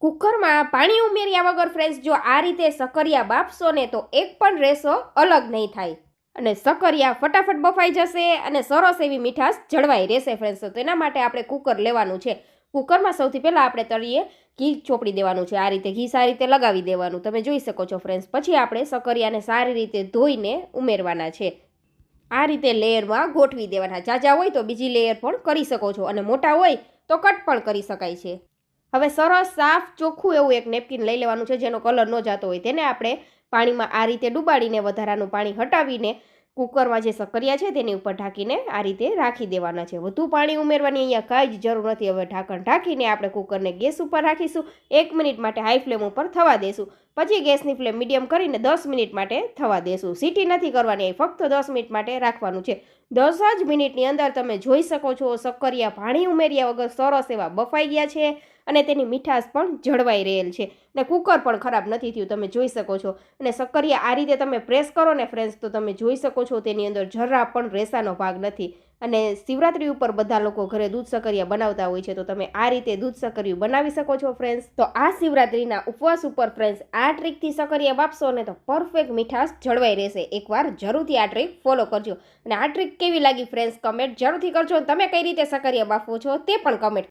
કુકરમાં પાણી ઉમેર્યા વગર ફ્રેન્ડ્સ જો આ રીતે સકરિયા બાફશો ને તો એક પણ રેસો અલગ નહીં થાય અને સકરિયા ફટાફટ બફાઈ જશે અને સરસ એવી મીઠાશ જળવાઈ રહેશે ફ્રેન્ડ્સ. તો તેના માટે આપણે કુકર લેવાનું છે. કુકરમાં સૌથી પહેલાં આપણે તળીએ ઘી ચોપડી દેવાનું છે. આ રીતે ઘી સારી રીતે લગાવી દેવાનું, તમે જોઈ શકો છો ફ્રેન્ડ્સ. પછી આપણે સકરિયાને સારી રીતે ધોઈને ઉમેરવાના છે. આ રીતે લેયરમાં ગોઠવી દેવાના. જાજા હોય તો બીજી લેયર પણ કરી શકો છો અને મોટા હોય તો કટ પણ કરી શકાય છે. હવે સરસ સાફ ચોખ્ખું એવું એક નેપકિન લઈ લેવાનું છે જેનો કલર ન જતો હોય. તેને આપણે પાણીમાં આ રીતે ડૂબાડીને વધારાનું પાણી હટાવીને કુકરમાં જે સકરિયા છે તેની ઉપર ઢાંકીને આ રીતે રાખી દેવાના છે. વધુ પાણી ઉમેરવાની અહીંયા કાંઈ જ જરૂર નથી. હવે ઢાંકણ ઢાંકીને આપણે કુકરને ગેસ ઉપર રાખીશું. 1 મિનિટ માટે હાઈ ફ્લેમ ઉપર થવા દેશું. પછી ગેસની ફ્લેમ મીડિયમ કરીને 10 મિનિટ માટે થવા દેશું. સીટી નથી કરવાની, ફક્ત 10 મિનિટ માટે રાખવાનું છે. 10 જ મિનિટની અંદર તમે જોઈ શકો છો સકરિયા પાણી ઉમેર્યા વગર સરસ એવા બફાઈ ગયા છે અને તેની મીઠાશ પણ જળવાઈ રહેલ છે અને કુકર પણ ખરાબ નથી થયું, તમે જોઈ શકો છો. અને સકરિયા આ રીતે તમે પ્રેસ કરો ને ફ્રેન્ડ્સ તો તમે જોઈ શકો છો તેની અંદર જરા પણ રેસાનો ભાગ નથી. અને શિવરાત્રી ઉપર બધા લોકો ઘરે દૂધ સકરિયા બનાવતા હોય છે, તો તમે આ રીતે દૂધ સકરિયું બનાવી શકો છો ફ્રેન્ડ્સ. તો આ શિવરાત્રીના ઉપવાસ ઉપર ફ્રેન્ડ્સ આ ટ્રીકથી સકરિયા બાફશો ને તો પરફેક્ટ મીઠાશ જળવાઈ રહેશે. એકવાર જરૂરથી આ ટ્રીક ફોલો કરજો. અને આ ટ્રીક કેવી લાગી ફ્રેન્ડ્સ કમેન્ટ જરૂરથી કરજો. તમે કઈ રીતે સકરિયા બાફો છો તે પણ કમેન્ટ